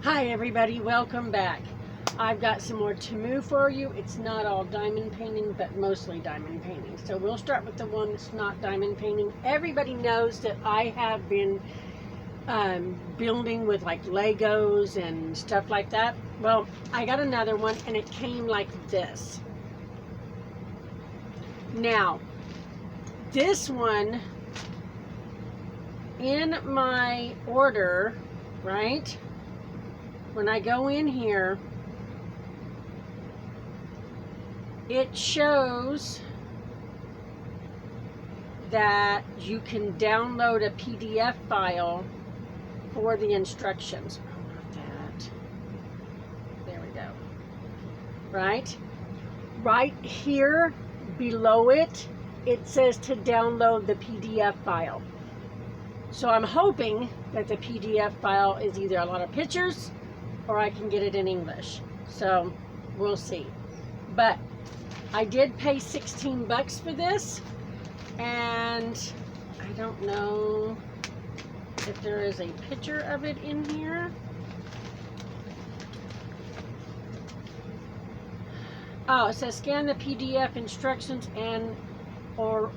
Hi everybody, welcome back. I've got some more Temu for you. It's not all diamond painting, but mostly diamond painting. So we'll start with the one that's not diamond painting. Everybody knows that I have been building with like Legos and stuff like that. Well, I got another one and it came like this. Now, this one in my order, right? When I go in here, it shows that you can download a PDF file for the instructions. Oh, not that. There we go. Right? Right here below it, it says to download the PDF file. So I'm hoping that the PDF file is either a lot of pictures or I can get it in English. So we'll see. But I did pay 16 bucks for this, and I don't know if there is a picture of it in here. Oh, it says scan the PDF instructions and or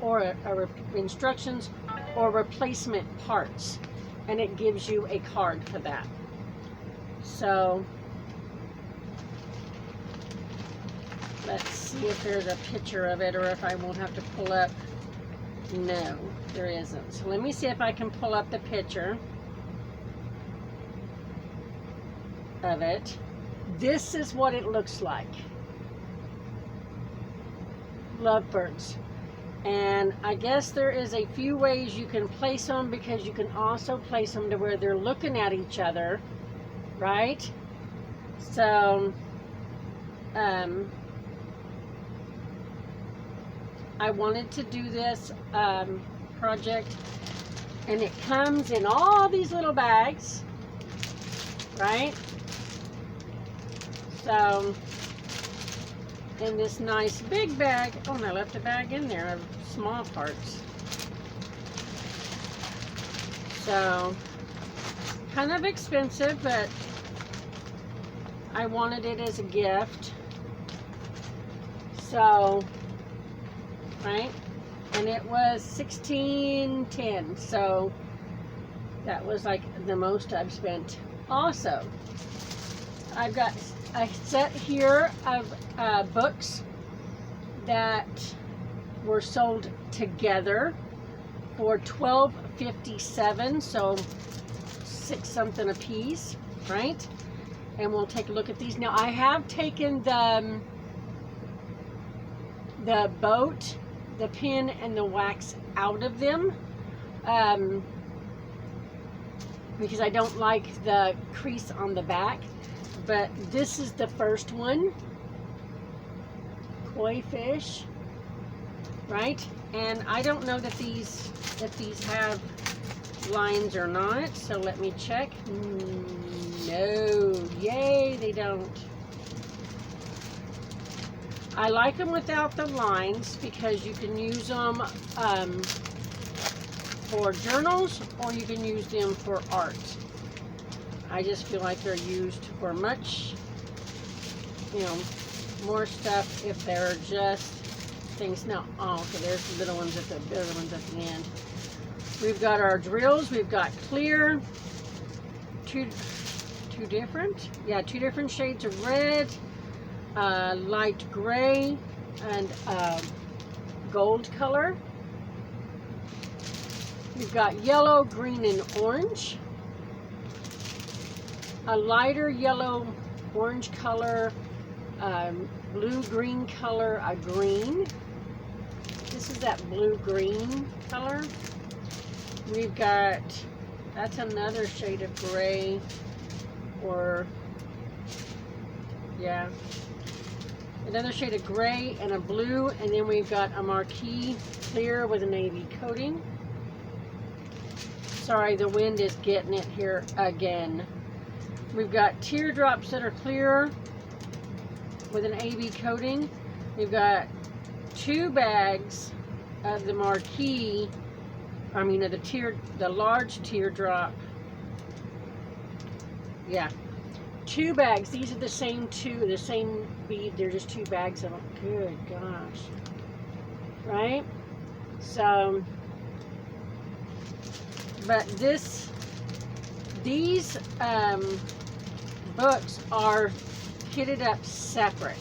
instructions or replacement parts, and it gives you a card for that. So let's see if there's a picture of it or if I won't have to pull up. No, there isn't. So let me see if I can pull up the picture of it. This is what it looks like. Lovebirds. And I guess there is a few ways you can place them, because you can also place them to where they're looking at each other, right? So I wanted to do this project, and it comes in all these little bags, right? So in this nice big bag, oh, and I left a bag in there of small parts. So kind of expensive, but I wanted it as a gift. So, right? And it was $16.10. So that was like the most I've spent. Also, I've got a set here of books that were sold together for $12.57, so $6 something a piece, right? And we'll take a look at these. Now I have taken the boat, the pin, and the wax out of them because I don't like the crease on the back. But this is the first one, koi fish, right? And I don't know that if these have lines or not, so let me check. No, yay, they don't. I like them without the lines because you can use them for journals, or you can use them for art. I just feel like they're used for much, more stuff if they're just things. Now, oh, okay, there's the little ones at the end. We've got our drills. We've got clear, two different shades of red, light gray, and gold color. We've got yellow, green, and orange. A lighter yellow, orange color, blue-green color, a green. This is that blue-green color. We've got, that's another shade of gray, or, yeah, another shade of gray and a blue, and then we've got a marquee clear with a navy coating. Sorry, the wind is getting it here again. We've got teardrops that are clear with an AB coating. We've got 2 bags of the marquee, of the large teardrop. Yeah, 2 bags. These are the same bead. They're just 2 bags of them. Good gosh. Right? So, but these books are kitted up separate.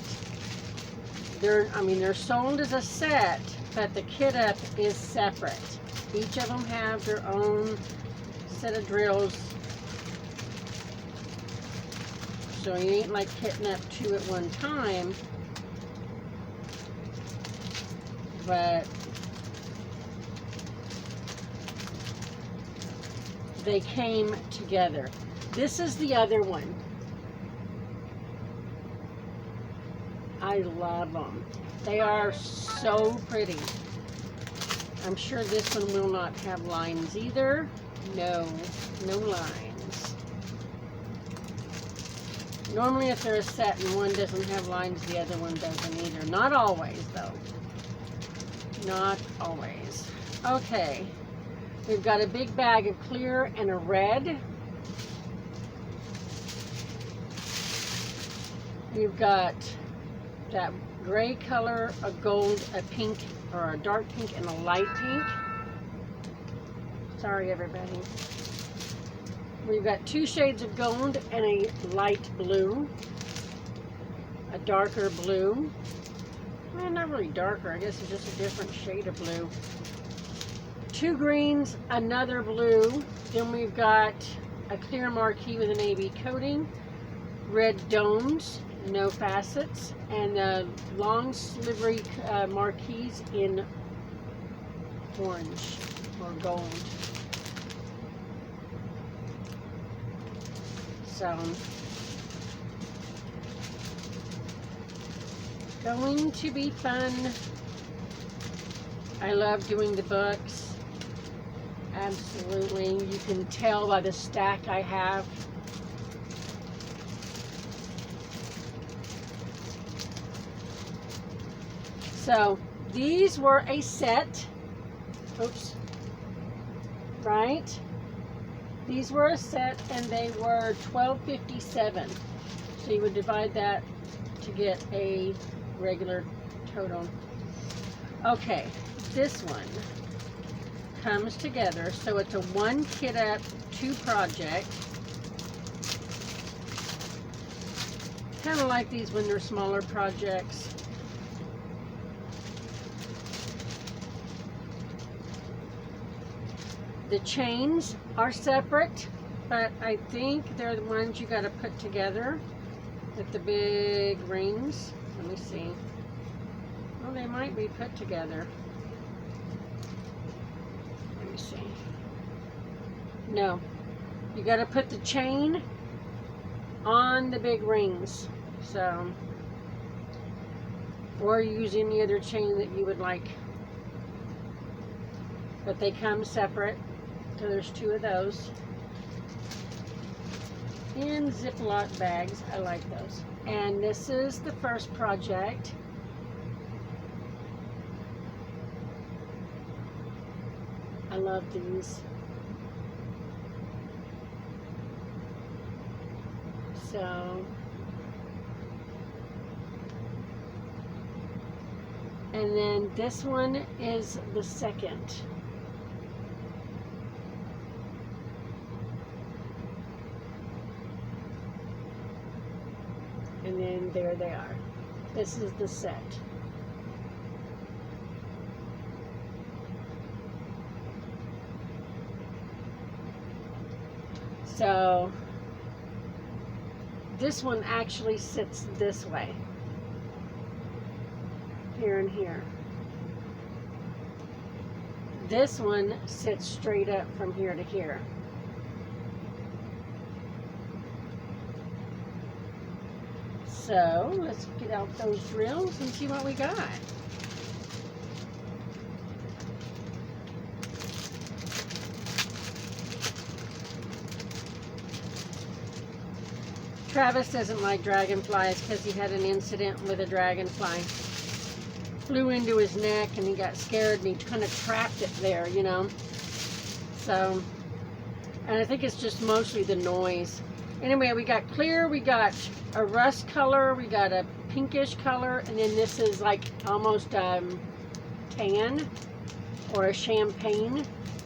They're sold as a set, but the kit up is separate. Each of them have their own set of drills. So you ain't like kitting up 2 at one time. But they came together. This is the other one. I love them. They are so pretty. I'm sure this one will not have lines either. No lines. Normally if they're a set and one doesn't have lines, the other one doesn't either. Not always though. Not always. Okay. We've got a big bag of clear and a red. We've got that gray color, a gold, a pink, or a dark pink, and a light pink. Sorry, everybody. We've got 2 shades of gold and a light blue, a darker blue. Well, not really darker. I guess it's just a different shade of blue. 2 greens, another blue. Then we've got a clear marquee with a navy coating, red domes, no facets, and long slivery marquees in orange or gold. So, going to be fun. I love doing the books. Absolutely. You can tell by the stack I have. So these were a set. Oops. Right? These were a set and they were $12.57. So you would divide that to get a regular total. Okay, this one comes together. So it's a 1 kit up, 2 project. Kind of like these when they're smaller projects. The chains are separate, but I think they're the ones you got to put together with the big rings. Let me see. Well, they might be put together. Let me see. No, you got to put the chain on the big rings. So, or use any other chain that you would like. But they come separate. So there's 2 of those. In Ziploc bags. I like those. And this is the first project. I love these. So, and then this one is the second. And then there they are. This is the set. So this one actually sits this way. Here and here. This one sits straight up from here to here. So let's get out those drills and see what we got. Travis doesn't like dragonflies because he had an incident with a dragonfly. Flew into his neck and he got scared and he kind of trapped it there, you know. So, and I think it's just mostly the noise. Anyway, we got clear, we got a rust color, we got a pinkish color, and then this is like almost tan or a champagne,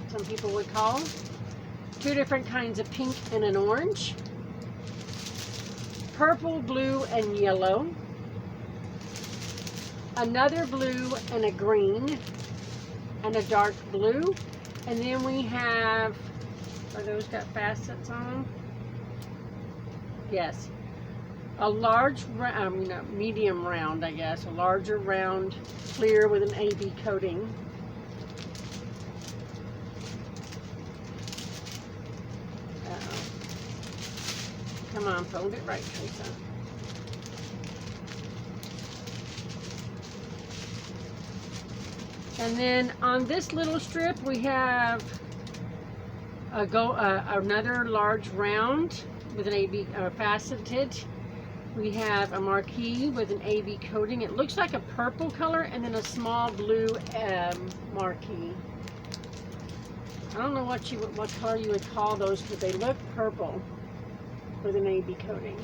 some people would call. Two different kinds of pink and an orange. Purple, blue, and yellow. Another blue and a green and a dark blue. And then we have, are those got facets on them? Yes. A large, medium round, I guess. A larger round, clear with an AB coating. Come on, fold it right, Teresa. And then on this little strip, we have another large round with an AB faceted. We have a marquee with an AB coating. It looks like a purple color, and then a small blue marquee. I don't know what color you would call those, but they look purple with an AB coating.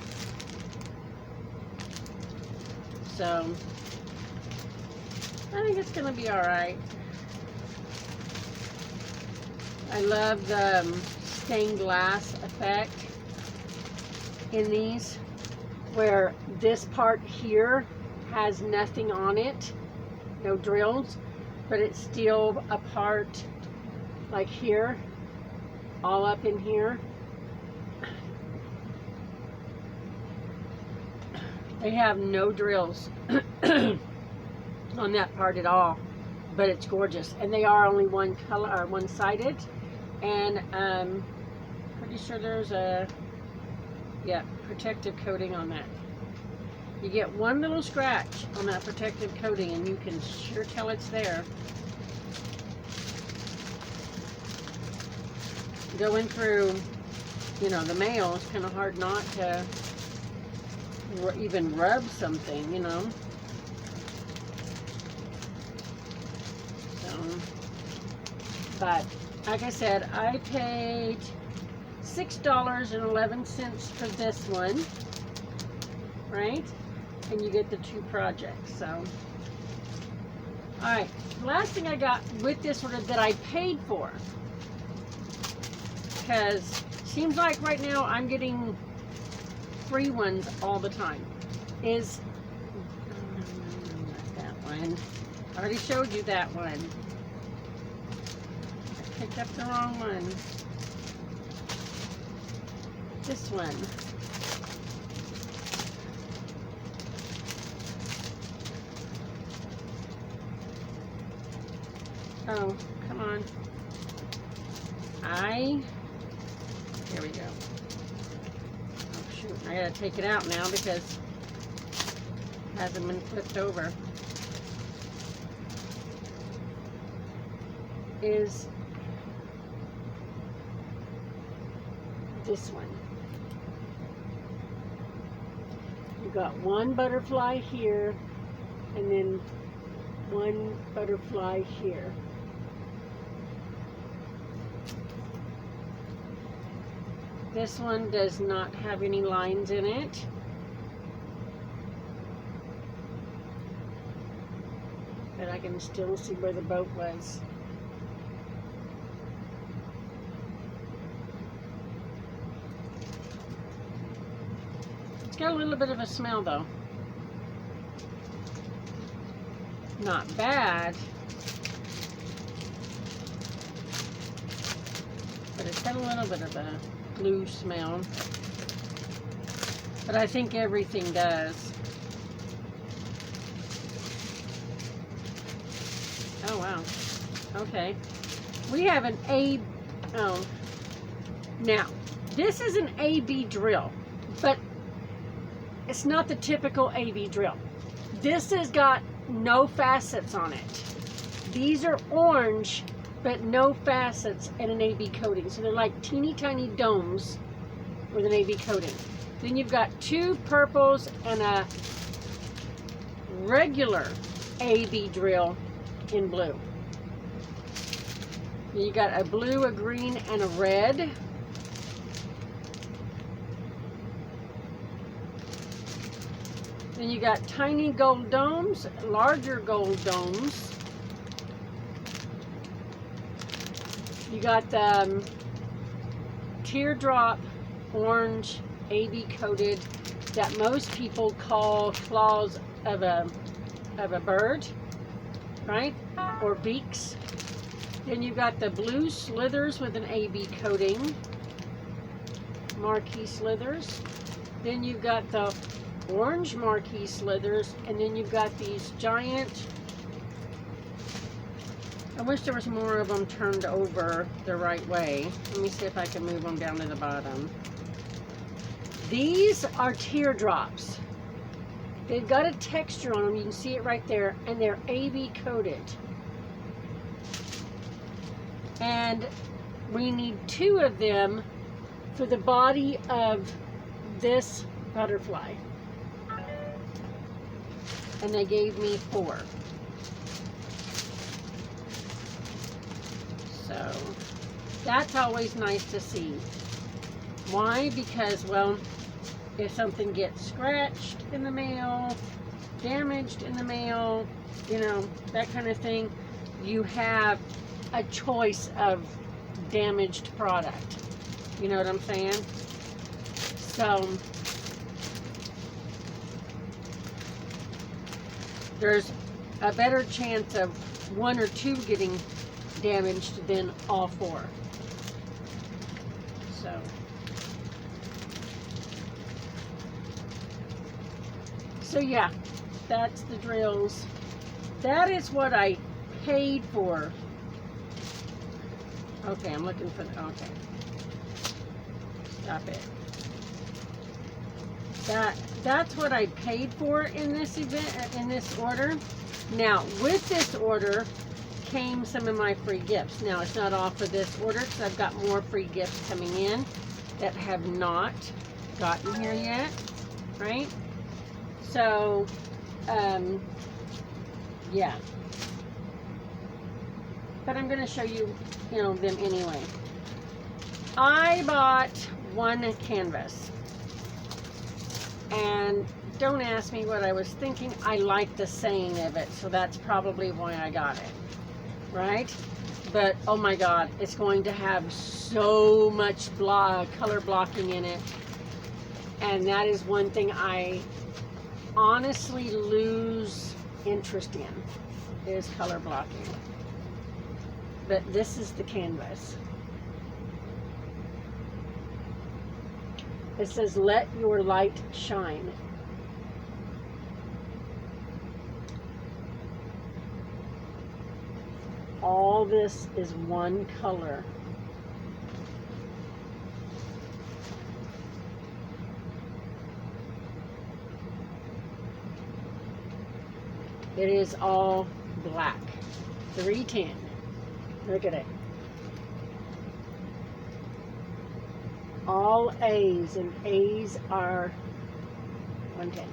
So I think it's going to be all right. I love the stained glass effect in these, where this part here has nothing on it, no drills, but it's still a part like here, all up in here. They have no drills on that part at all, but it's gorgeous. And they are only one color, or one-sided, and pretty sure there's a protective coating on that. You get one little scratch on that protective coating and you can sure tell it's there. Going through, the mail, it's kind of hard not to even rub something, So, but like I said, I paid $6.11 for this one, right? And you get the two projects. So, all right. Last thing I got with this order that I paid for, because seems like right now I'm getting free ones all the time, is not that one. I already showed you that one. I picked up the wrong one. This one. Oh, come on. Here we go. Oh shoot, I gotta take it out now because it hasn't been flipped over. Is this one. You got one butterfly here and then one butterfly here. This one does not have any lines in it. But I can still see where the boat was. It's got a little bit of a smell though. Not bad. But it's got a little bit of a glue smell. But I think everything does. Oh wow. Okay. We have an now this is an AB drill, but it's not the typical AB drill. This has got no facets on it. These are orange, but no facets and an AB coating. So they're like teeny tiny domes with an AB coating. Then you've got two purples and a regular AB drill in blue. You got a blue, a green, and a red. Then you got tiny gold domes, larger gold domes. You got the teardrop orange AB coated that most people call claws of a bird, right? Or beaks. Then you've got the blue slithers with an AB coating, marquee slithers. Then you've got the orange marquee slithers, and then you've got these giant, I wish there was more of them turned over the right way. Let me see if I can move them down to the bottom. These are teardrops. They've got a texture on them, you can see it right there, and they're AB coated. And we need 2 of them for the body of this butterfly. And they gave me 4. So that's always nice to see. Why? Because, well, if something gets scratched in the mail, damaged in the mail, you know, that kind of thing, you have a choice of damaged product. You know what I'm saying? So there's a better chance of 1 or 2 getting damaged than all 4. So yeah, that's the drills. That is what I paid for. Okay, I'm looking for the, okay. Stop it. That's what I paid for in this event, in this order. Now, with this order came some of my free gifts. Now, it's not all for this order because I've got more free gifts coming in that have not gotten here yet, right? So, yeah. But I'm going to show you, you know, them anyway. I bought 1 canvas. And don't ask me what I was thinking. I like the saying of it, so that's probably why I got it. Right? But, oh my God, it's going to have so much color blocking in it. And that is one thing I honestly lose interest in, is color blocking. But this is the canvas. It says, let your light shine. All this is one color. It is all black. 310. Look at it. All A's, and A's are 110.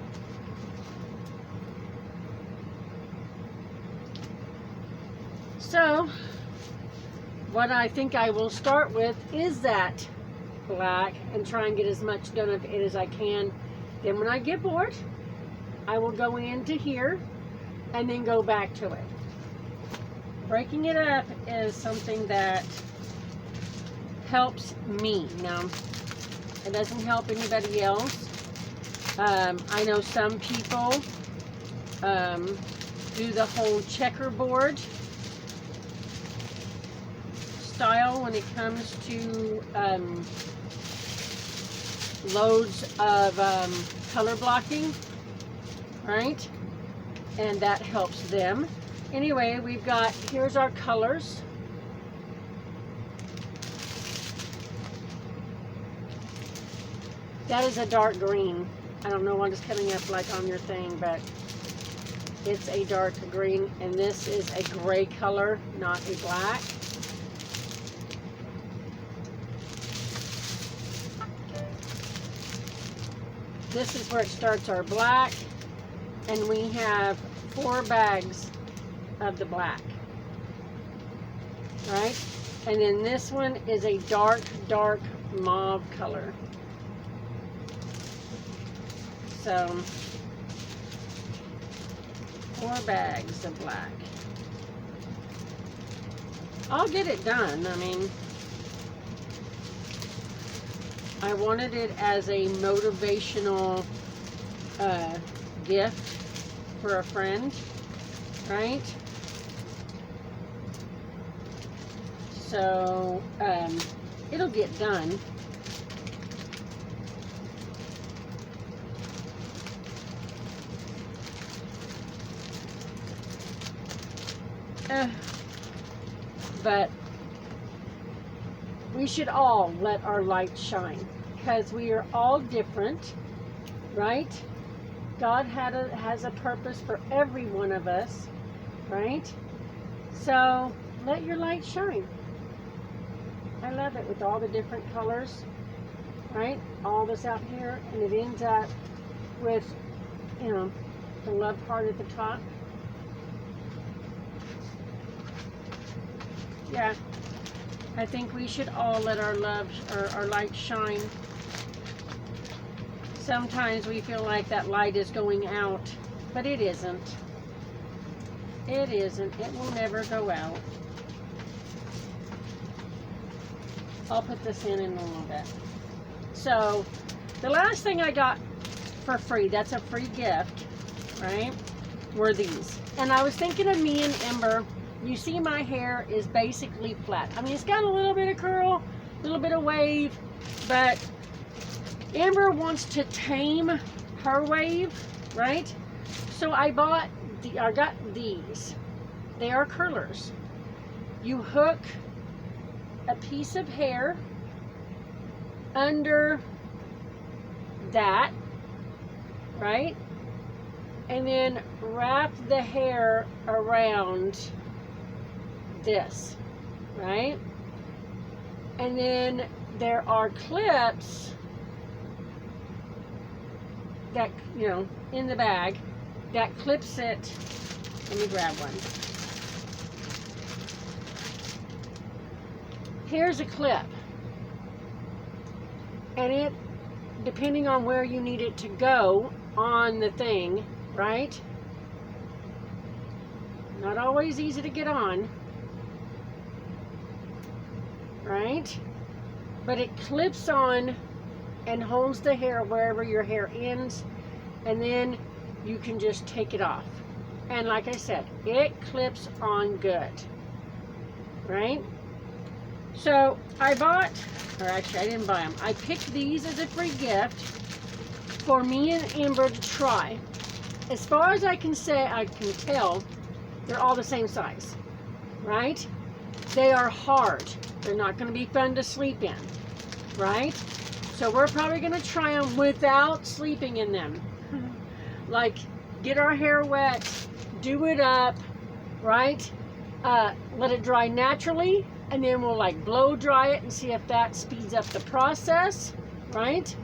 So, what I think I will start with is that black and try and get as much done of it as I can. Then when I get bored, I will go into here and then go back to it. Breaking it up is something that helps me. Now, it doesn't help anybody else. I know some people do the whole checkerboard style when it comes to loads of color blocking, right? And that helps them. Anyway, we've got, here's our colors. That is a dark green. I don't know what is coming up like on your thing, but it's a dark green. And this is a gray color, not a black. This is where it starts our black. And we have 4 bags of the black. Right? And then this one is a dark, dark mauve color. So, 4 bags of black. I'll get it done. I mean, I wanted it as a motivational gift for a friend, right? So it'll get done. But we should all let our light shine, because we are all different, right? God has a purpose for every one of us, right? So let your light shine. I love it with all the different colors, right? All this out here, and it ends up with, you know, the love heart at the top. Yeah, I think we should all let our love or our light shine. Sometimes we feel like that light is going out, but it isn't. It isn't. It will never go out. I'll put this in a little bit. So, the last thing I got for free, that's a free gift, right, were these. And I was thinking of me and Ember. You see my hair is basically flat. I mean, it's got a little bit of curl, a little bit of wave, but Amber wants to tame her wave, right? So I got these. They are curlers. You hook a piece of hair under that, right? And then wrap the hair around this, right? And then there are clips that, you know, in the bag that clips it. Let me grab one. Here's a clip, and it, depending on where you need it to go on the thing, right? Not always easy to get on, right? But it clips on and holds the hair wherever your hair ends, and then you can just take it off. And like I said, it clips on good, right? So I bought, or actually I didn't buy them, I picked these as a free gift for me and Amber to try. As far as I can tell, they're all the same size, right? They are hard. They're not going to be fun to sleep in, right? So we're probably going to try them without sleeping in them. Like, get our hair wet, do it up, right? Let it dry naturally, and then we'll like blow dry it and see if that speeds up the process, right?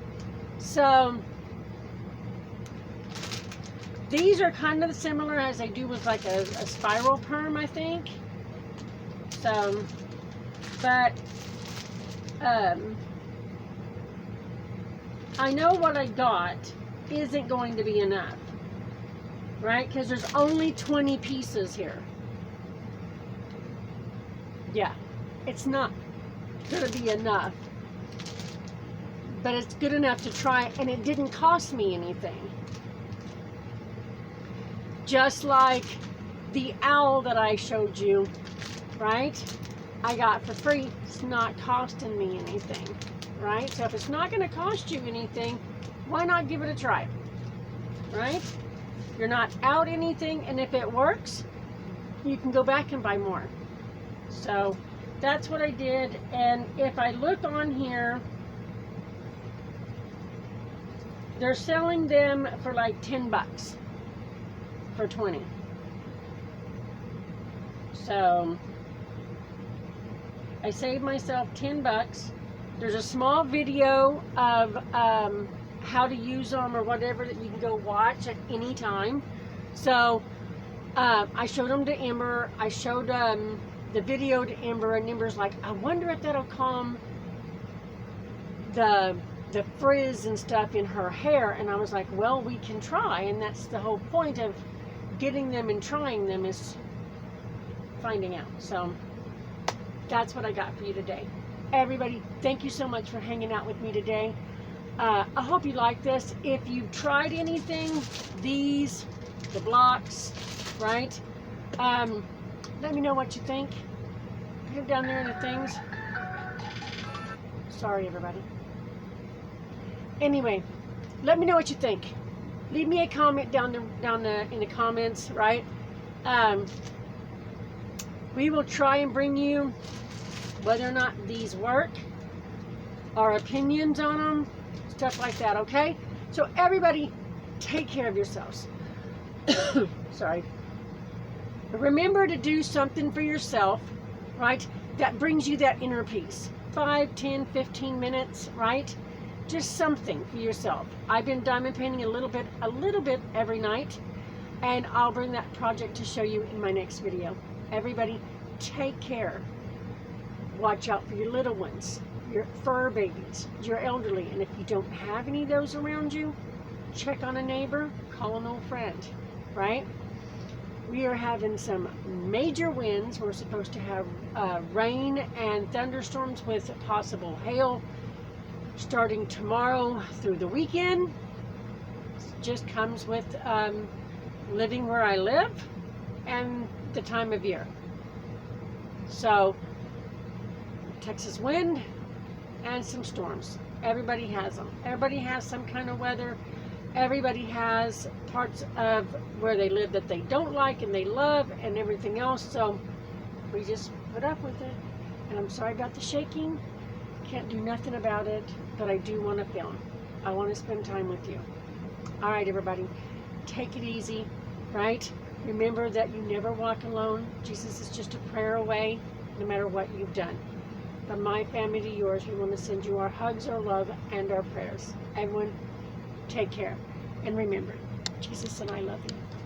So these are kind of similar as they do with like a spiral perm, I think. So, but I know what I got isn't going to be enough, right? Because there's only 20 pieces here. Yeah, it's not going to be enough, but it's good enough to try, and it didn't cost me anything. Just like the owl that I showed you, right? I got for free. It's not costing me anything, right? So if it's not going to cost you anything, why not give it a try, right? You're not out anything, and if it works, you can go back and buy more. So that's what I did. And if I look on here, they're selling them for like 10 bucks for 20. So I saved myself 10 bucks. There's a small video of how to use them or whatever that you can go watch at any time. So I showed them to Ember. I showed the video to Ember, and Ember's like, I wonder if that'll calm the frizz and stuff in her hair. And I was like, well, we can try. And that's the whole point of getting them and trying them is finding out. So that's what I got for you today. Everybody, thank you so much for hanging out with me today. I hope you like this. If you've tried anything, the blocks, right? Let me know what you think. Put it down there in the things. Sorry, everybody. Anyway, let me know what you think. Leave me a comment down in the comments, right? We will try and bring you whether or not these work, our opinions on them, stuff like that, okay? So everybody, take care of yourselves. Sorry. Remember to do something for yourself, right? That brings you that inner peace. 5, 10, 15 minutes, right? Just something for yourself. I've been diamond painting a little bit every night, and I'll bring that project to show you in my next video. Everybody, take care. Watch out for your little ones, your fur babies, your elderly, and if you don't have any of those around you, check on a neighbor, call an old friend, right? We are having some major winds. We're supposed to have rain and thunderstorms with possible hail starting tomorrow through the weekend. It just comes with living where I live and the time of year. So, Texas wind and some storms. Everybody has them. Everybody has some kind of weather. Everybody has parts of where they live that they don't like and they love and everything else. So we just put up with it. And I'm sorry about the shaking. Can't do nothing about it, but I do want to film. I want to spend time with you. All right, everybody, take it easy, right? Remember that you never walk alone. Jesus is just a prayer away, no matter what you've done. From my family to yours, we want to send you our hugs, our love, and our prayers. Everyone, take care. And remember, Jesus and I love you.